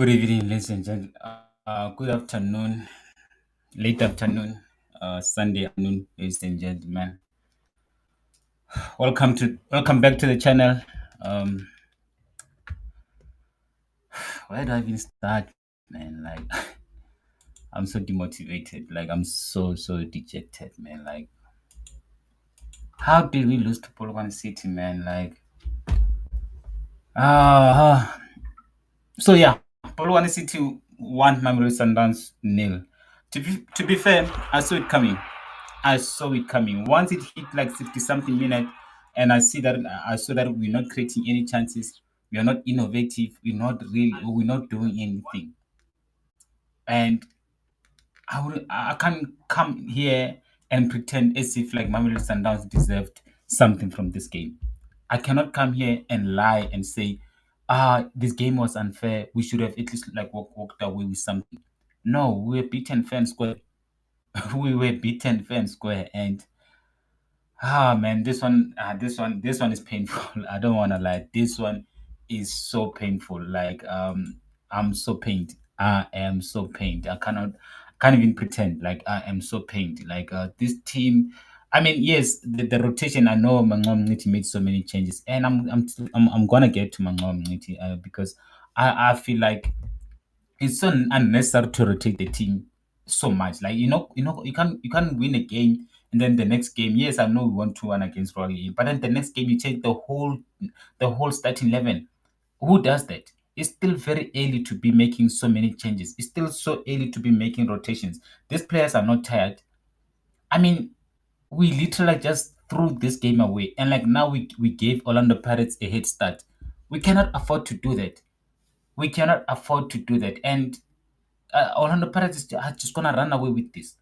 Good evening, ladies and gentlemen. Good afternoon, late afternoon, Sunday afternoon, ladies and gentlemen. Welcome back to the channel. Um, where do I even start, man? Like, I'm so demotivated. Like, I'm so dejected, man. Like, how did we lose to Polokwane City, man? Like, uh, so yeah, Polokwane City won, Mamelodi Sundowns nil. To be fair, I saw it coming. I saw it coming. Once it hit like 60 something minutes, and I saw that we're not creating any chances, we are not innovative, we're not doing anything. And I can't come here and pretend as if like Mamelodi Sundowns deserved something from this game. I cannot come here and lie and say, this game was unfair. We should have at least like walked away with something. No, we were beaten fair and square. We were beaten fair and square, and man, this one is painful. I don't want to lie. This one is so painful. Like, I'm so pained. I am so pained. Can't even pretend. Like, I am so pained. Like, this team. I mean, yes, the rotation. I know Mqhithi made so many changes, and I'm gonna get to Mqhithi because I feel like it's so unnecessary to rotate the team so much. Like, you can't win a game and then the next game. Yes, I know we won 2-1 against Raleigh, but then the next game you take the whole starting 11. Who does that? It's still very early to be making so many changes. It's still so early to be making rotations. These players are not tired. I mean, we literally just threw this game away, and like now we gave Orlando Pirates a head start. We cannot afford to do that. We cannot afford to do that. And Orlando Pirates are just gonna run away with this.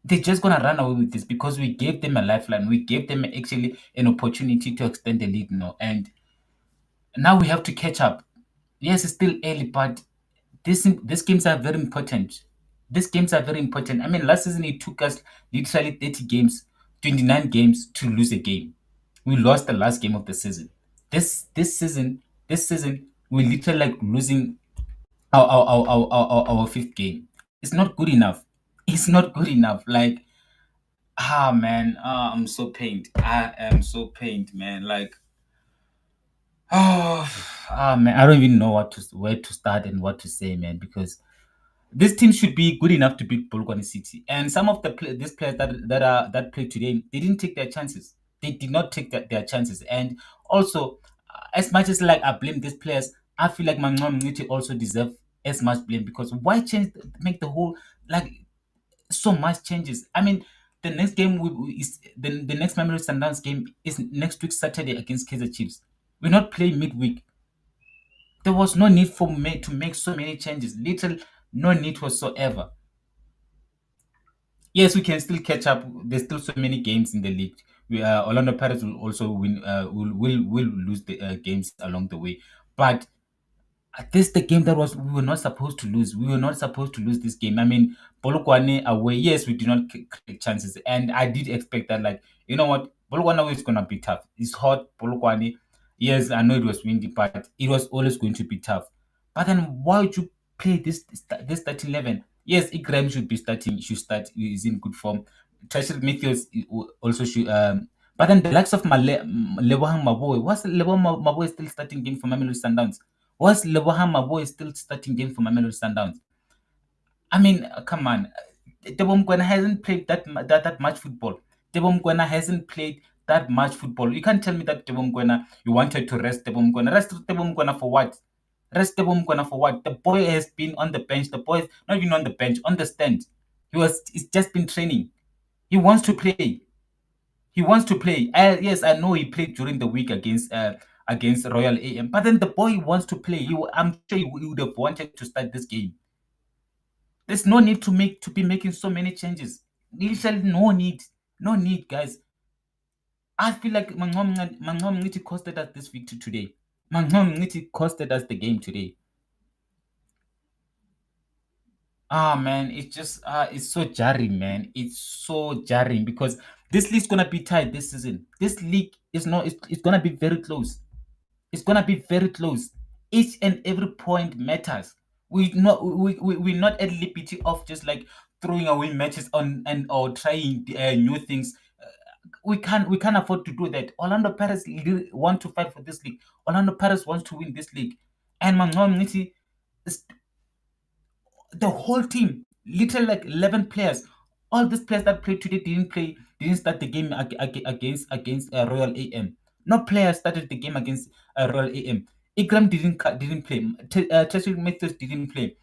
They're just gonna run away with this because we gave them a lifeline. We gave them actually an opportunity to extend the lead now, and now we have to catch up. Yes, it's still early, but these games are very important. These games are very important. I mean, last season it took us literally 30 games, 29 games to lose a game. We lost the last game of the season. This season, we literally like losing our fifth game. It's not good enough. It's not good enough. Like, man, I'm so pained. I am so pained, man. Like, oh, man, I don't even know where to start and what to say, man, because this team should be good enough to beat Polokwane City. And some of these players that played today, they didn't take their chances. They did not take their chances. And also, as much as like I blame these players, I feel like Mqhithi also deserve as much blame because why make the whole like so much changes. I mean, the next game is the next Mamelodi Sundowns game is next week Saturday against KAIZER Chiefs. We're not playing midweek. There was no need for me to make so many changes. Little, no need whatsoever. Yes, we can still catch up. There's still so many games in the league. Orlando Pirates will also win. Will lose the games along the way, but this is the game that was we were not supposed to lose. We were not supposed to lose this game. I mean, Polokwane away. Yes, we did not create chances, and I did expect that. Like, you know what, Polokwane away is gonna be tough. It's hot, Polokwane. Yes, I know it was windy, but it was always going to be tough. But then, why would you play this starting 11? Yes, Igram should be starting. Should start. Is in good form. Treasure Matthews also should. But then the likes of Lebohang Maboe. Was Lebohang Maboe still starting game for Mamelodi Sundowns? Was Lebohang Maboe still starting game for Mamelodi Sundowns? I mean, come on. Tebo Mokoena hasn't played that much football. Tebo Mokoena hasn't played that much football. You can't tell me that Tebo Mokoena, you wanted to rest Tebo Mokoena. Rest Tebo Mokoena for what? Rest Tebo Mokoena for what? The boy has been on the bench. The boy is not even on the bench, on the stand. He's just been training. He wants to play. He wants to play. Yes, I know he played during the week against Royal AM, but then the boy wants to play. I'm sure he would have wanted to start this game. There's no need to be making so many changes. Literally, no need, guys. I feel like Manqoba costed us this victory today. Manqoba costed us the game today. Man, it's just it's so jarring, man. It's so jarring because this league's gonna be tight this season. This league is not. It's gonna be very close. It's gonna be very close. Each and every point matters. We're not at liberty of just like throwing away matches on and or trying new things. We can't afford to do that. Orlando Pirates want to fight for this league. Orlando Pirates wants to win this league, and Manqoba the whole team, literally like 11 players. All these players that played today didn't start the game against Royal AM. No player started the game against Royal AM. Ikram didn't play. Teshik Matthews didn't play.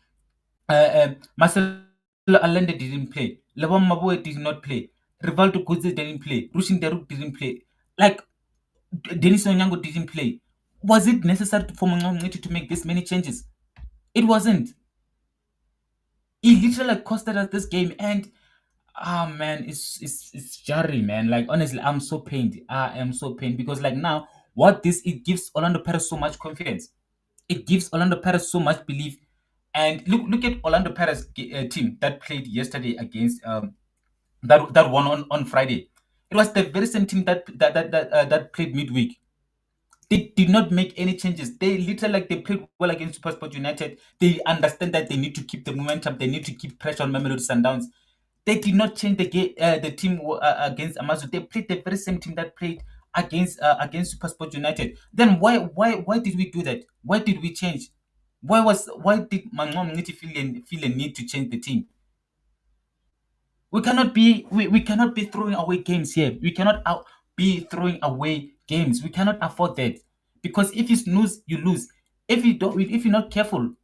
Marcelo Allende didn't play. Lebon Mabue did not play. Rivaldo Guzzi didn't play. Rushin Deruk didn't play. Like Denis Onyango didn't play. Was it necessary for Manqoba to make this many changes? It wasn't. He literally like, costed us this game, and man, it's jarring, man. Like honestly, I'm so pained. I am so pained because like now, what this it gives Orlando Pirates so much confidence. It gives Orlando Pirates so much belief. And look at Orlando Pirates team that played yesterday against that won on Friday. It was the very same team that played midweek. They did not make any changes. They literally like they played well against SuperSport United. They understand that they need to keep the momentum. They need to keep pressure on Mamelodi Sundowns. They did not change the team against Amazo. They played the very same team that played against SuperSport United. Then why did we do that? Why did we change? Why did Manqoba feel a need to change the team? We cannot be throwing away games here. We cannot be throwing away games. We cannot afford that. Because if you snooze, you lose. If you're not careful,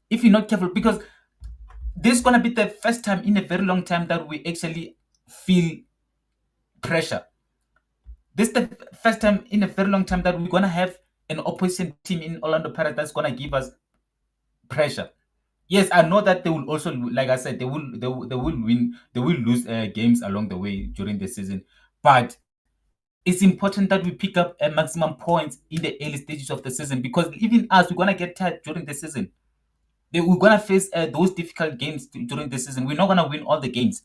because this is gonna be the first time in a very long time that we actually feel pressure. This is the first time in a very long time that we're gonna have an opposition team in Orlando Pirates that's gonna give us pressure. Yes, I know that they will also, like I said, they will win, they will lose games along the way during the season, but it's important that we pick up a maximum points in the early stages of the season, because even us, we're gonna get tired during the season. We're gonna face those difficult games during the season. We're not gonna win all the games.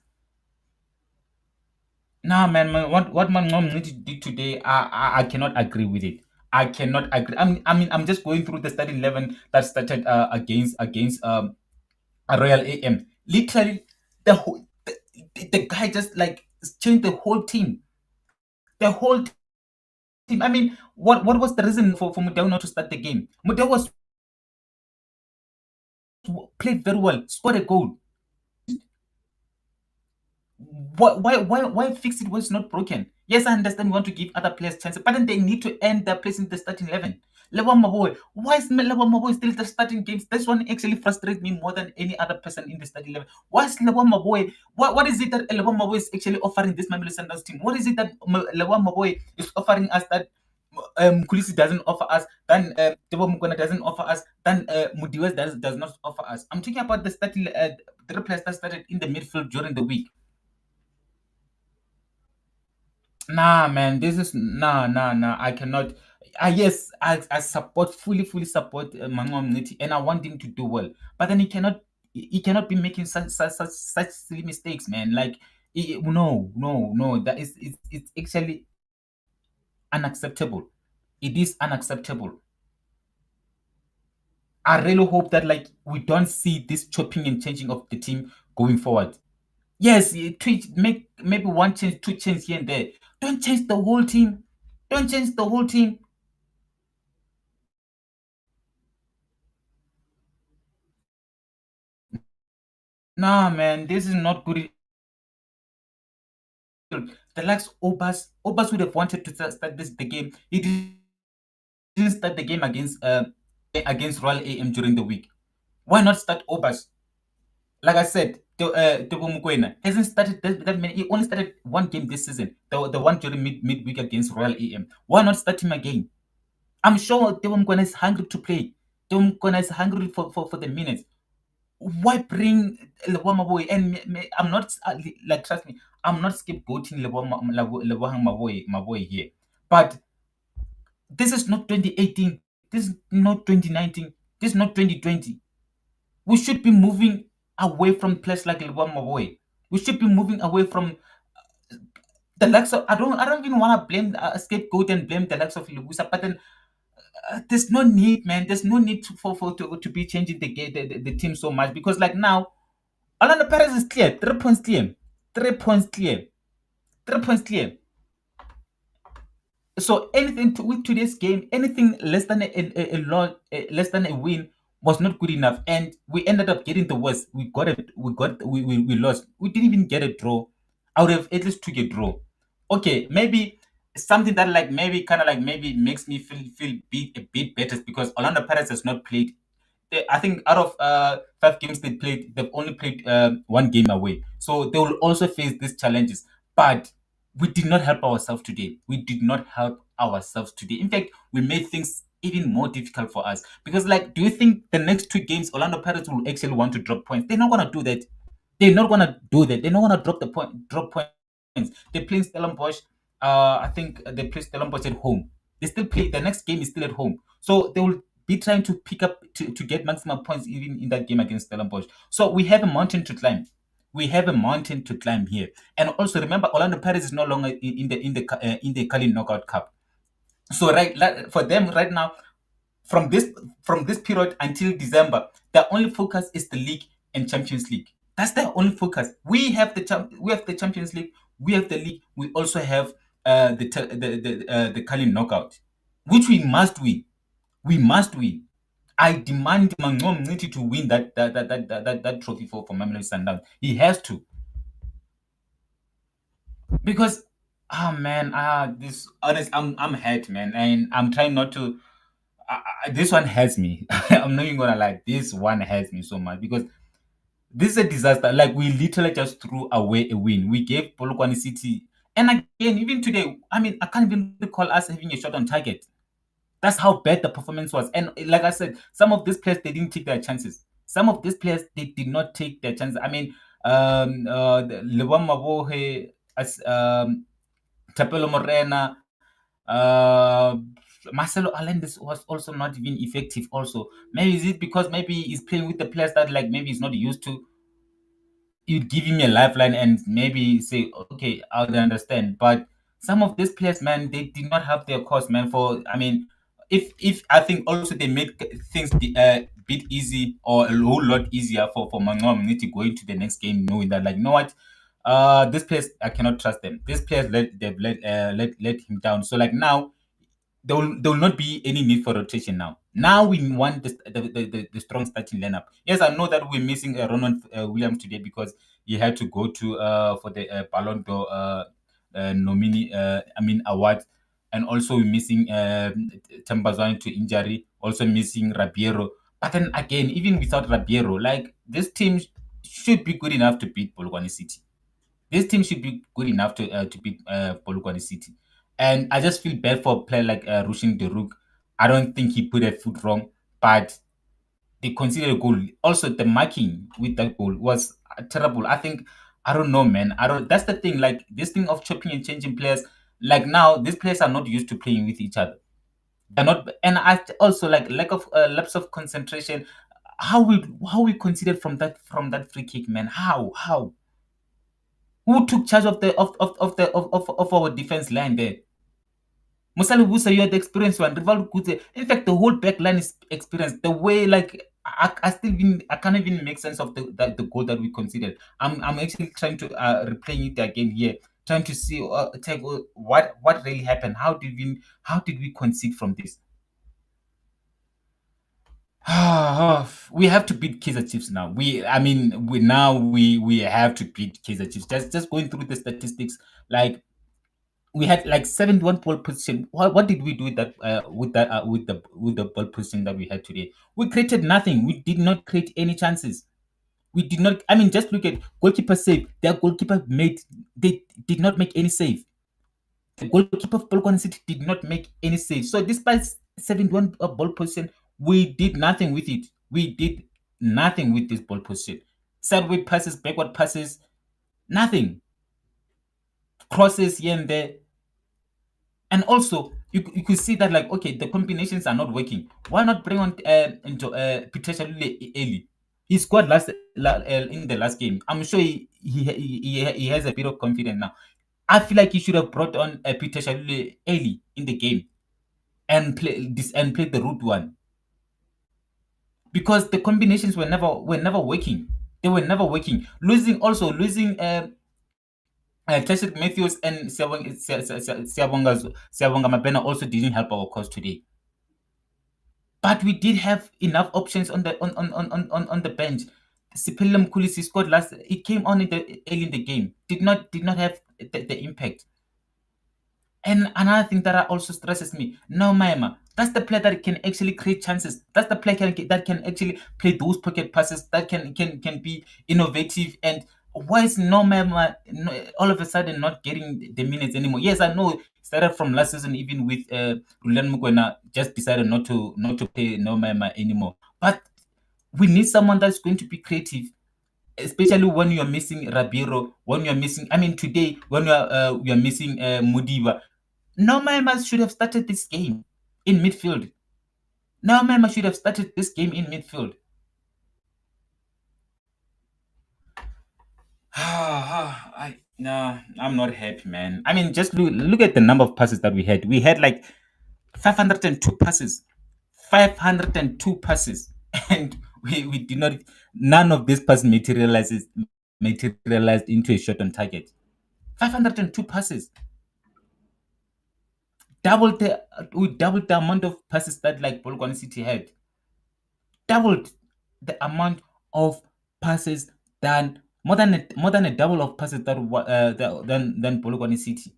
Nah, man, what Manqoba did today, I cannot agree with it. I cannot agree. I mean, I'm just going through the starting 11 that started against a Royal AM. Literally, the guy just like changed the whole team. The whole team. I mean, what was the reason for Mudau not to start the game? Mudau was played very well, scored a goal. Why fix it when it's not broken? Yes, I understand we want to give other players chances, but then they need to end their place in the starting 11. Lebo Maboy, why is Lebo Maboy still the starting games? This one actually frustrates me more than any other person in the starting 11. Why is Lebo Maboy? What is it that Lebo Maboy is actually offering this Mamelodi Sundowns team? What is it that Lebo Maboy is offering us that Kulisi doesn't offer us, then Tebo Mukona doesn't offer us, then Mudiwes does not offer us? I'm talking about the starting the players that started in the midfield during the week. Nah, man, this is nah. I cannot. Yes, I support fully support Manqoba, and I want him to do well. But then he cannot be making such silly mistakes, man. Like no. That is it's actually unacceptable. It is unacceptable. I really hope that like we don't see this chopping and changing of the team going forward. Yes, make maybe one change, two change here and there. Don't change the whole team. Don't change the whole team. Nah, man, this is not good. The likes Obas would have wanted to start the game. He didn't start the game against Royal AM during the week. Why not start Obas? Like I said, Tebo Mokoena hasn't started that many. He only started one game this season. The one during midweek against Royal AM. Why not start him again? I'm sure Tebo Mokoena is hungry to play. Tebo Mokoena is hungry for the minutes. Why bring Lebohang Maboe? And I'm not like, trust me, I'm not scapegoating Lebohang Maboe here. But this is not 2018. This is not 2019. This is not 2020. We should be moving away from place like Lebohang Maboe. We should be moving away from the likes of. I don't even want to blame a scapegoat and blame the likes of Lebusa, but then there's no need, man. There's no need to be changing the team so much because like now, Orlando Pirates is clear, 3 points clear, 3 points clear, 3 points clear. So anything with today's game, anything less than less than a win was not good enough, and we ended up getting the worst. We got it. We lost. We didn't even get a draw. I would have at least took a draw. Okay, maybe something that like maybe kind of like maybe makes me feel a bit better is because Orlando Pirates has not played. I think out of 5 games they played, they've only played 1 game away. So they will also face these challenges. But we did not help ourselves today. We did not help ourselves today. In fact, we made things even more difficult for us. Because, like, do you think the next 2 games, Orlando Pirates will actually want to drop points? They're not gonna do that. They're not gonna do that. They're not gonna drop points. They're playing Stellenbosch. I think they play Stellenbosch at home. They still play. The next game is still at home, so they will be trying to pick up to get maximum points even in that game against Stellenbosch. So we have a mountain to climb. We have a mountain to climb here. And also remember, Orlando Pirates is no longer in the Kali Knockout Cup. So for them right now, from this period until December, their only focus is the league and Champions League. That's their only focus. We have the Champions League, we have the league, we also have the Kali Knockout, which we must win. We must win. I demand Mqhithi to win that trophy for Mamelodi Sundowns. He has to. Because man, this honest, I'm hurt, man, and I'm trying not to. This one hurts me. I'm not even gonna lie. This one hurts me so much because this is a disaster. Like we literally just threw away a win. We gave Polokwane City, and again, even today, I mean, I can't even recall us having a shot on target. That's how bad the performance was. And like I said, some of these players they didn't take their chances. Some of these players they did not take their chances. I mean, Lewang Mabohe, as Tapelo Morena, uh, Marcelo Alendis was also not even effective. Also, maybe is it because maybe he's playing with the players that like maybe he's not used to. You'd give him a lifeline and maybe say, okay, I'll understand. But some of these players, man, they did not have their course, man. For I mean, if I think also they made things a bit easy or a whole lot easier for Manqoba to go into the next game, knowing that like, you know what, these players I cannot trust them. These players let him down. So like now there will not be any need for rotation now. Now we want the strong starting lineup. Yes, I know that we're missing Ronald Williams today because he had to go to for the Ballon d'Or nominee. I mean award, and also we're missing THEMBA Zwane to injury. Also missing Rabiero. But then again, even without Rabiero, like this team should be good enough to beat Polokwane City. This team should be good enough to beat Polokwane City. And I just feel bad for a player like Rushin Deruk. I don't think he put a foot wrong, but they considered a goal. Also, the marking with that goal was terrible. I think I don't know, man. I don't. That's the thing. Like this thing of chopping and changing players. Like now, these players are not used to playing with each other. They're not, and I also like lack of lapse of concentration. How we considered from that free kick, man? How? Who took charge of of our defense line there? Musali Wusa, you had the experience one. Rival Kute. In fact, the whole back line is experienced. The way, like, I still even I can't even make sense of the goal that we considered. I'm actually trying to replaying it again here, trying to see what really happened. How did we concede from this? We have to beat Kaizer Chiefs now. I mean, we have to beat Kaizer Chiefs. Just going through the statistics, like we had like 71 ball position. What did we do with that with the ball position that we had today? We created nothing. We did not create any chances. We did not. I mean, just look at goalkeeper save. Their goalkeeper made. They did not make any save. The goalkeeper of Polokwane City did not make any save. So despite 71 ball position, we did nothing with it. We did nothing with this ball position. Sideway passes, backward passes, nothing. Crosses here and there. And also, you could see that like okay, the combinations are not working. Why not bring on into Peter Shalule early? He scored in the last game. I'm sure he has a bit of confidence now. I feel like he should have brought on Peter Shalule early in the game. and play the route one, because the combinations were never working. They were never working. Losing Tashik Matthews and Siyabonga Mabena also didn't help our cause today. But we did have enough options on the bench. Siphelele Mkhulisi scored last. He came on early in the game. Did not have the impact. And another thing that also stresses me, no Maema, that's the player that can actually create chances. That's the player that can actually play those pocket passes, that can be innovative. And why is no Maema all of a sudden not getting the minutes anymore? Yes, I know it started from last season, even with Rulen Mukwena just decided not to play no Maema anymore. But we need someone that's going to be creative, especially when you're missing Rabiro, when you're missing, I mean, today, when you're missing Mudiba. Norman should have started this game in midfield. Norman should have started this game in midfield. No, I'm not happy, man. I mean, just look at the number of passes that we had. We had like 502 passes. 502 passes. And we did not, none of these passes materialized into a shot on target. 502 passes. We doubled the amount of passes that like Polokwane City had. Doubled the amount of passes than more than a double of passes than Polokwane City.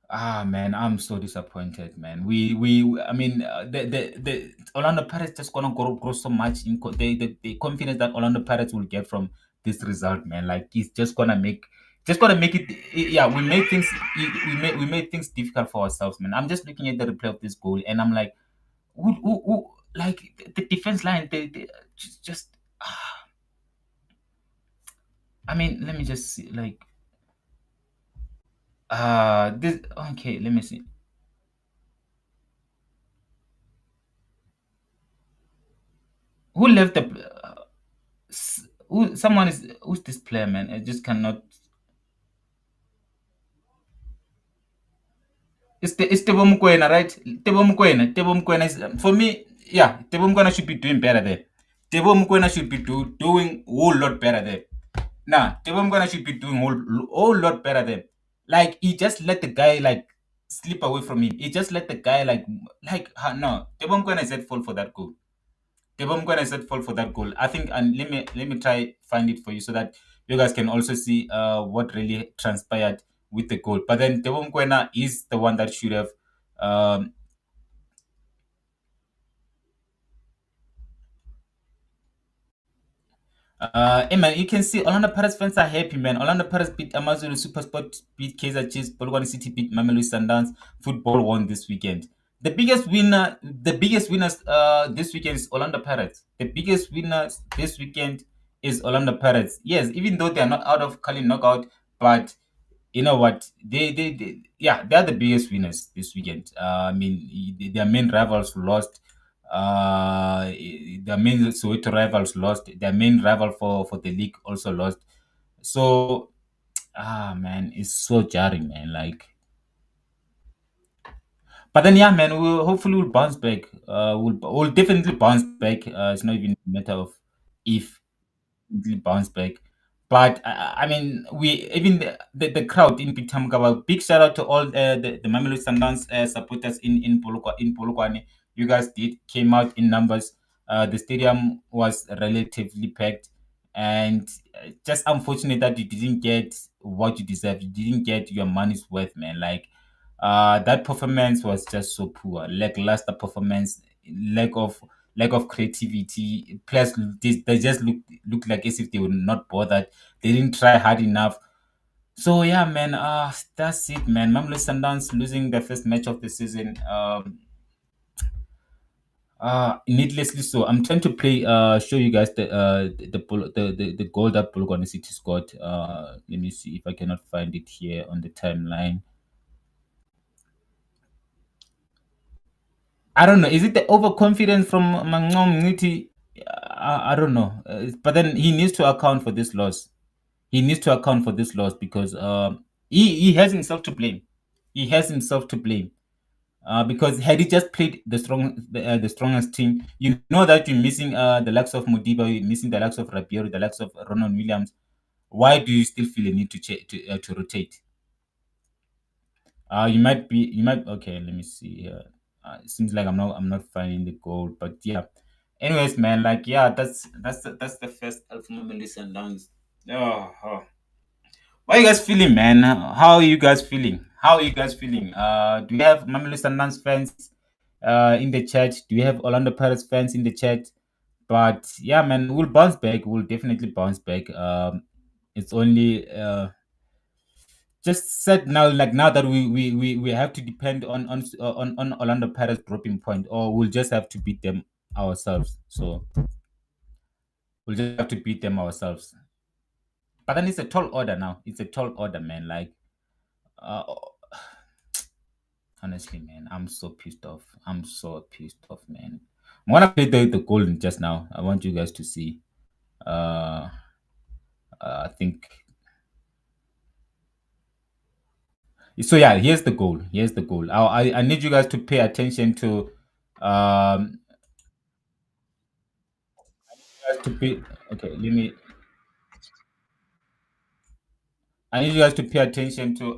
Ah man, I'm so disappointed, man. I mean, the Orlando Pirates just gonna grow so much in the confidence that Orlando Pirates will get from this result, man. Like it's just gonna make it. Yeah, we made things difficult for ourselves, man. I'm just looking at the replay of this goal, and I'm like, like the defense line, they just. I mean, let me just see, like, this. Okay, let me see. Who left the? Who's this player, man? I just cannot. It's Tebo Mokoena, right? Tebo Mokoena is for me. Yeah, Tebo Mokoena should be doing better there. Tebo Mokoena should be doing a whole lot better there. Nah, Tebo Mokoena should be doing whole lot better there. Like he just let the guy like slip away from him. He just let the guy no. Tebo Mokoena is at fault for that goal. Devon said fall for that goal. I think, and let me try find it for you so that you guys can also see what really transpired with the goal. But then Devon is the one that should have. Um, hey man, you can see Orlando Pirates fans are happy, man. Orlando Pirates beat Amazulu Supersport, beat KAIZER Chiefs, Polokwane City beat Mamelodi Sundowns. Football won this weekend. The biggest winners this weekend is Orlando Pirates. The biggest winners this weekend is Orlando Pirates. Yes, even though they are not out of Kali knockout, but you know what? Yeah, they are the biggest winners this weekend. I mean, their main rivals lost. Their main Soweto rivals lost. Their main rival for the league also lost. So, man, it's so jarring, man. Like, but then, yeah, man, we'll bounce back. We'll definitely bounce back. It's not even a matter of if really bounce back. But I mean, we even the crowd in Pitamkawa. Big shout out to all the Mamelodi Sundowns supporters in Polokwane. You guys came out in numbers. The stadium was relatively packed, and just unfortunate that you didn't get what you deserve. You didn't get your money's worth, man. Like, that performance was just so poor, lackluster performance, lack of lack of creativity. Plus, they just look like as if they were not bothered. They didn't try hard enough. So yeah, man. That's it, man. Mamelodi Sundowns losing the first match of the season. Needlessly so. I'm trying to play. Show you guys the goal that Polokwane City scored. Let me see if I cannot find it here on the timeline. I don't know. Is it the overconfidence from Mqhithi? I don't know. But then he needs to account for this loss. He needs to account for this loss because he has himself to blame. He has himself to blame. Because had he just played the strongest team, you know that you're missing the likes of Modiba, you're missing the likes of Rabiero, the likes of Ronan Williams. Why do you still feel a need to rotate? You might. Okay, let me see. It seems like I'm not finding the goal, but yeah. Anyways, man, like yeah, that's the first Alpha Mamelodi Sundowns. Oh. How are you guys feeling, man? How are you guys feeling? How are you guys feeling? Do you have Mamelodi Sundowns fans in the chat? Do you have Orlando Pirates fans in the chat? But yeah, man, we'll bounce back. We'll definitely bounce back. It's only just said now, like now that we have to depend on Orlando Pirates dropping point, or we'll just have to beat them ourselves. So we'll just have to beat them ourselves. But then it's a tall order now. It's a tall order, man. Like. Uh, Honestly, man, I'm so pissed off. I'm so pissed off, man. I'm gonna play the golden just now. I want you guys to see. Uh, I think so. Yeah, here's the goal. Here's the goal. I need you guys to pay attention to. Guys to pay. Okay, let me. I need you guys to pay attention to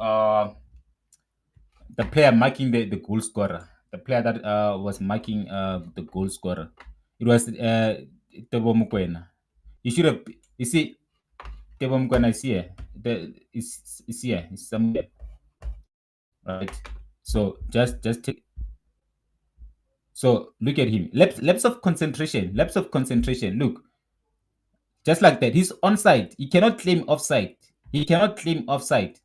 the player marking the goal scorer. The player that was marking the goal scorer. It was Tebo Mokoena. You should have. You see, Tebo Mokoena is here. Is here. It's somewhere, right? So just take. So look at him. Lapse of concentration. Lapse of concentration. Look, just like that. He's onside. He cannot claim offside. He cannot claim offside.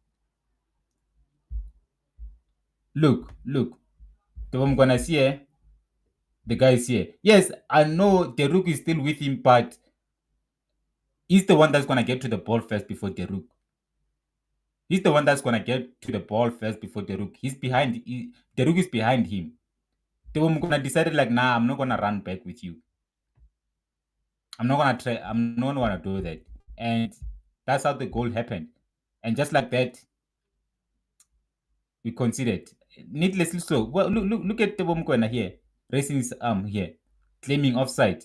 Look. The one I'm gonna see here. The guy is here. Yes, I know the rook is still with him, but he's the one that's gonna get to the ball first before the rook. He's the one that's gonna get to the ball first before the rook. He's behind. The rook is behind him. The one gonna decided like, nah, I'm not gonna run back with you. I'm not gonna try. I'm not gonna do that. And that's how the goal happened. And just like that, we conceded needlessly so. Well, look at the Mqhithi here, raising his arm here, claiming offside.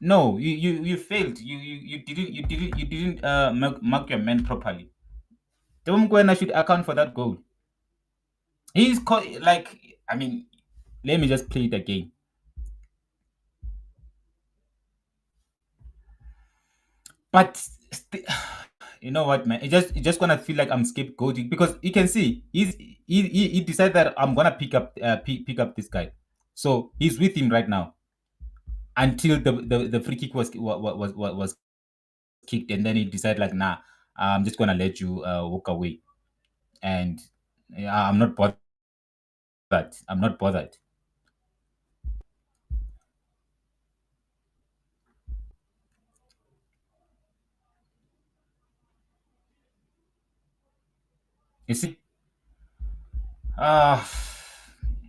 No, you failed. You didn't mark your man properly. The Mqhithi should account for that goal. He's like, I mean, let me just play it again. But you know what, man? It just gonna feel like I'm scapegoating because you can see he decided that I'm gonna pick up this guy, so he's with him right now until the free kick was kicked, and then he decided like, nah, I'm just gonna let you walk away, and yeah, I'm not bothered. I'm not bothered. You see, uh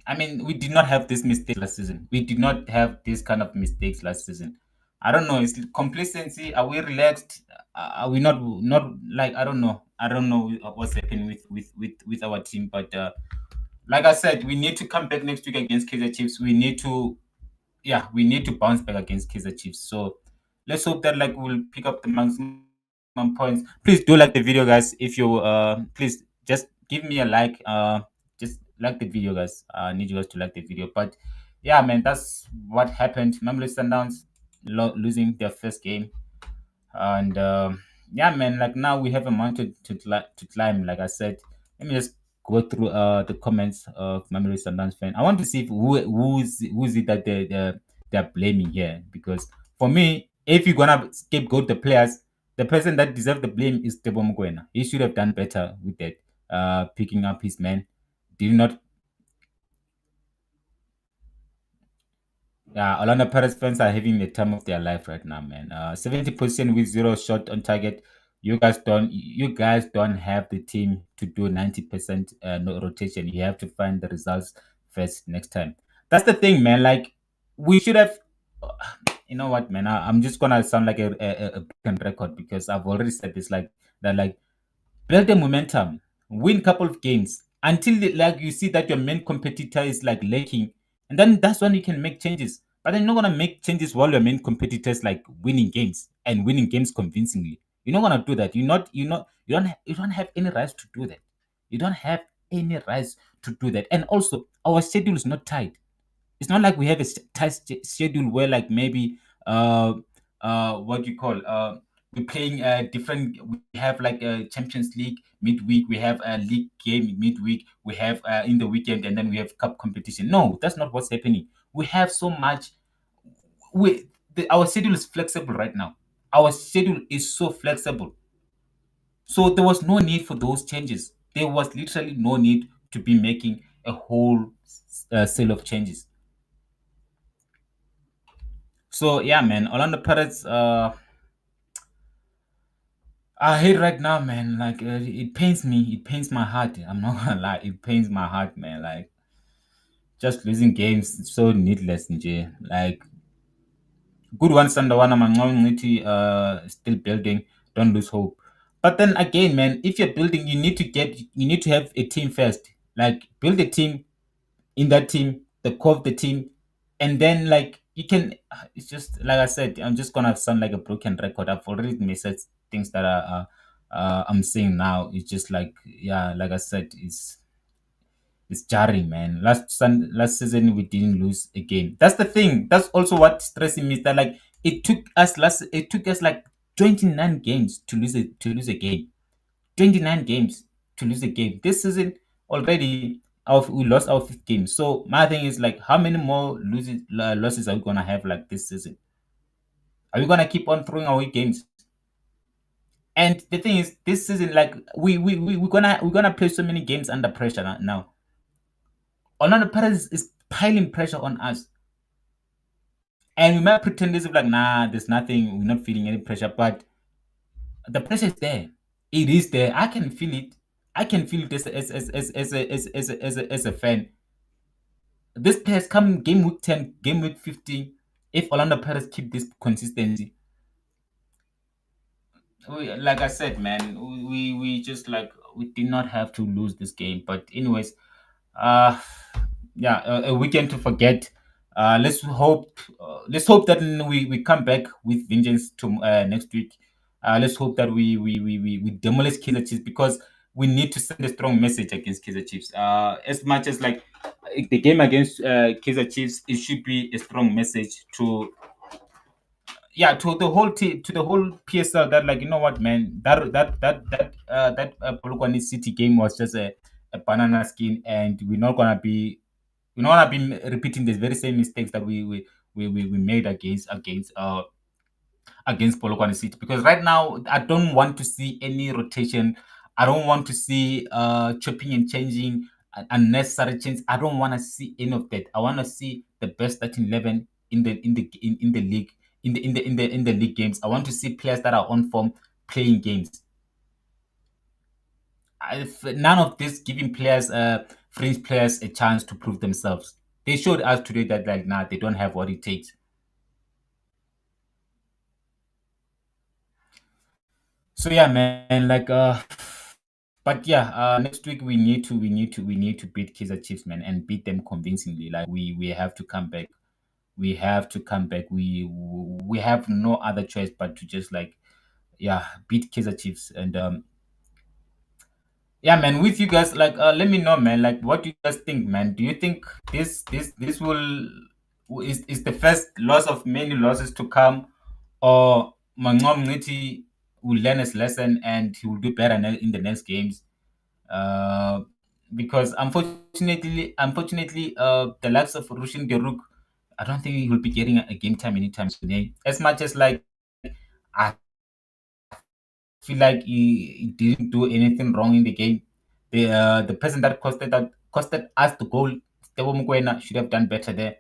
I mean, we did not have this mistake last season. We did not have this kind of mistakes last season. I don't know. Is it complacency? Are we relaxed? Are we not like I don't know. I don't know what's happening with our team. But like I said, we need to come back next week against Kaizer Chiefs. We need to bounce back against Kaizer Chiefs. So let's hope that like we'll pick up the maximum points. Please do like the video, guys. If you please just give me a like. Just like the video, guys. I need you guys to like the video. But yeah, man, that's what happened. Mamelodi Sundowns losing their first game, and yeah, man, like now we have a mountain to climb. Like I said, let me just go through the comments of Mamelodi Sundowns fan. I want to see if who's it that they're blaming here, because for me, if you're gonna scapegoat the players, the person that deserves the blame is Tebo Mokoena. He should have done better with that, picking up his man. Did not. Yeah, Orlando Pirates fans are having the time of their life right now, man. 70% with zero shot on target. You guys don't have the team to do 90% no rotation. You have to find the results first next time. That's the thing, man. Like we should have. You know what, man? I'm just gonna sound like a broken record because I've already said this. Like that, like build the momentum, win couple of games, until like you see that your main competitor is like lacking, and then that's when you can make changes. But then you're not gonna make changes while your main competitor is like winning games and winning games convincingly. You're not gonna do that. You don't have any rights to do that. You don't have any rights to do that. And also, our schedule is not tight. It's not like we have a tight schedule where like maybe uh what you call we're playing different. We have like a Champions League midweek, we have a league game midweek, we have in the weekend, and then we have cup competition. No, that's not what's happening. We have so much. Our schedule is flexible right now. Our schedule is so flexible, so there was no need for those changes. There was literally no need to be making a whole sale of changes. So yeah, man, Orlando Pirates. I hate right now, man. Like it pains me. It pains my heart. I'm not gonna lie. It pains my heart, man. Like just losing games so needless, nje. Like good one, Sandawana Manqoba, still building. Don't lose hope. But then again, man, if you're building, you need to have a team first. Like build a team, in that team, the core of the team, and then like you can. It's just like I said. I'm just gonna sound like a broken record. I've already messaged things that I'm saying now. It's just like yeah, like I said, it's jarring, man. Last season we didn't lose a game. That's the thing. That's also what stressing me. Is that like it took us like 29 games to lose a game. 29 games to lose a game. This season already we lost our fifth game. So my thing is like how many more losses are we gonna have like this season? Are we gonna keep on throwing away games? And the thing is, this season, like we're gonna play so many games under pressure now. Orlando Pirates is piling pressure on us. And we might pretend as if like nah, there's nothing, we're not feeling any pressure, but the pressure is there. It is there. I can feel it. I can feel it as a fan. This players come game week 10, game week 15. If Orlando Pirates keep this consistency, like I said, man, we just like we did not have to lose this game. But anyways, uh, yeah, a weekend to forget. Let's hope that we come back with vengeance to next week. Let's hope that we demolish Kaizer Chiefs because we need to send a strong message against Kaizer Chiefs. As much as like the game against Kaizer Chiefs, it should be a strong message to yeah to the whole team, to the whole PSL, that like you know what, man, that Polokwane City game was just a banana skin, and we're not gonna be repeating the very same mistakes that we made against Polokwane City, because right now I don't want to see any rotation. I don't want to see chopping and changing unnecessary change. I don't want to see any of that. I want to see the best starting 11 in the league, in the league games. I want to see players that are on form playing games. None of this giving players fringe players a chance to prove themselves. They showed us today that like nah, they don't have what it takes. So yeah, man, like but yeah, next week we need to beat Kaizer Chiefs, man, and beat them convincingly. Like we have to come back. We have to come back. We have no other choice but to just like yeah, beat Kaizer Chiefs. And yeah, man, with you guys, like let me know, man, like what do you guys think, man? Do you think this will is the first loss of many losses to come, or Mqhithi will learn his lesson and he will do better in the next games? uh, because unfortunately, the likes of Rushin Geruk, I don't think he will be getting a game time anytime soon. As much as like I feel like he didn't do anything wrong in the game. The person that costed us the goal, Stebo Mukwena, should have done better there.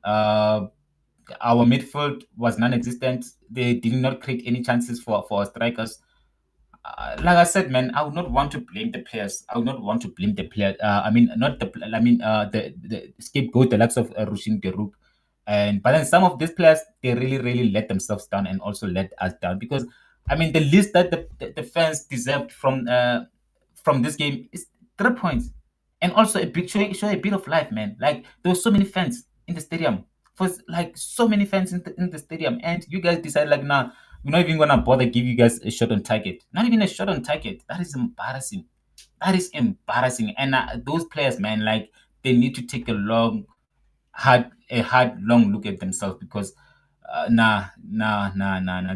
Uh, our midfield was non-existent. They did not create any chances for our strikers. Like I said, man, I would not want to blame the players. I would not want to blame the player. I mean, not the. I mean, the scapegoat, the likes of Rushin Geruk, and but then some of these players they really let themselves down and also let us down, because I mean the least that the fans deserved from this game is 3 points. And also a big show a bit of life, man. Like there were so many fans in the stadium. For like so many fans in the stadium, and you guys decide like, nah, we're not even gonna bother give you guys a shot on target. Not even a shot on target. That is embarrassing. That is embarrassing. And those players, man, like they need to take a hard long look at themselves because nah,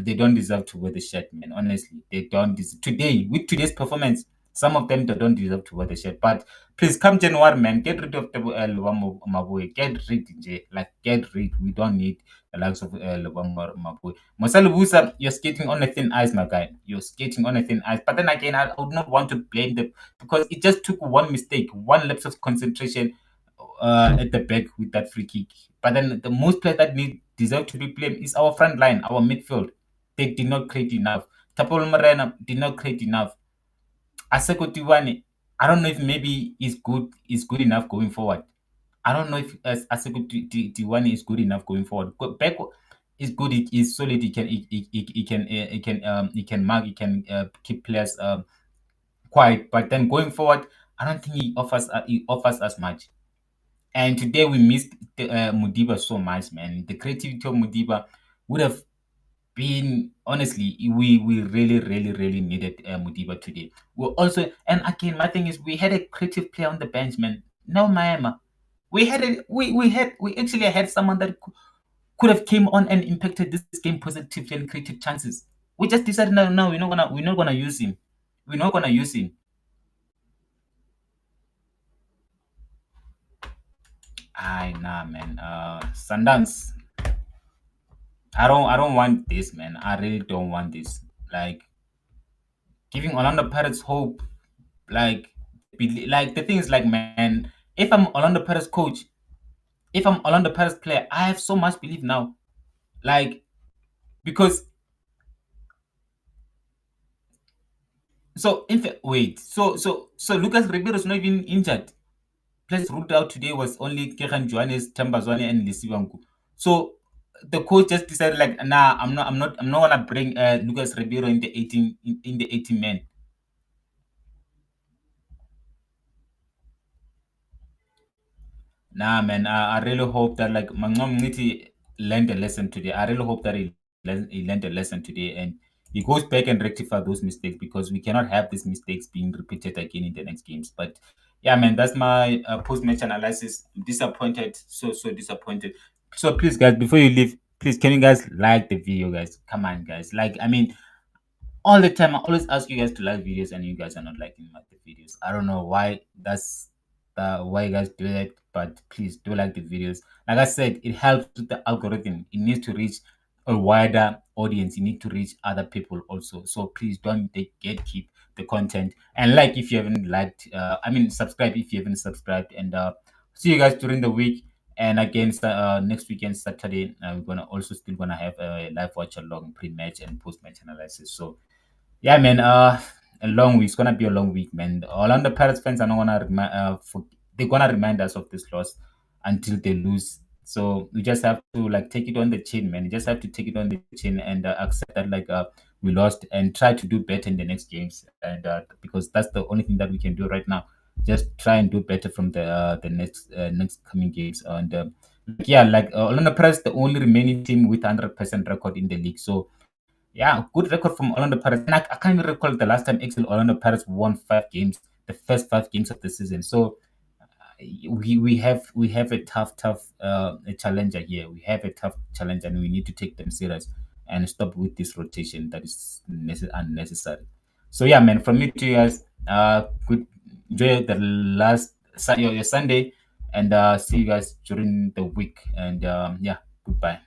they don't deserve to wear the shirt, man. Honestly, they don't today with today's performance. Some of them they don't deserve to wear the shirt. But please, come January, man, get rid of Maboy. Get rid, Nje. Like get rid. We don't need the likes of Maboy. Mosala Busa, you're skating on a thin ice, my guy. You're skating on a thin ice. But then again, I would not want to blame them because it just took one mistake, one lapse of concentration at the back with that free kick. But then the most player that deserve to be blamed is our front line, our midfield. They did not create enough. Tapolo Morena did not create enough. Aseko Tiwane, I don't know if maybe is good enough going forward. I don't know if Aseko Tiwane is good enough going forward. Back is good. It is solid. He can mark. He can keep players quiet. But then going forward, I don't think he offers as much. And today we missed Mudiba so much, man. The creativity of Mudiba would have been honestly, we really needed Mudiba today. We also, and again, my thing is we had a creative player on the bench, man. No Maema. We actually had someone that could have came on and impacted this game positively and created chances. We just decided no, we're not gonna use him. We're not gonna use him. I nah, man. Sundance. I don't want this, man. I really don't want this. Like giving Orlando Pirates hope. Like like the thing is like, man, if I'm Orlando Pirates coach, if I'm Orlando Pirates player, I have so much belief now. Like because in fact, wait, so Lucas Ribeiro is not even injured. Players ruled out today was only Kegan Johannes, Themba Zwane, and Lisiwangu. So the coach just decided like, nah, I'm not gonna bring Lucas Ribeiro in the 18 in the 18 men. Nah, man, I really hope that like Mqhithi learned a lesson today. I really hope that he learned a lesson today and he goes back and rectify those mistakes because we cannot have these mistakes being repeated again in the next games. But yeah, man, that's my post-match analysis. I'm disappointed, so disappointed. So please, guys, before you leave, please can you guys like the video, guys? Come on, guys. Like, I mean, all the time I always ask you guys to like videos and you guys are not liking the videos. I don't know why that's why you guys do that, but please do like the videos. Like I said, it helps with the algorithm. It needs to reach a wider audience. You need to reach other people also. So please don't gatekeep the content and like if you haven't liked. Subscribe if you haven't subscribed and see you guys during the week. And again, next weekend Saturday, we're gonna also still gonna have a live watch along pre-match and post-match analysis. So yeah, man. A long week. It's gonna be a long week, man. Orlando Pirates fans are not gonna they're gonna remind us of this loss until they lose. So we just have to like take it on the chin, man. You just have to take it on the chin and accept that like we lost and try to do better in the next games. And because that's the only thing that we can do right now. Just try and do better from the next coming games. And yeah, like Orlando Pirates, the only remaining team with 100% record in the league. So yeah, good record from Orlando Pirates. And I can't even recall the last time actually Orlando Pirates won 5 games, the first 5 games of the season. So we have a tough a challenger here. We have a tough challenge, and we need to take them serious and stop with this rotation that is unnecessary. So yeah, man. From me to you guys, good enjoy the your Sunday, and see you guys during the week. And yeah, goodbye.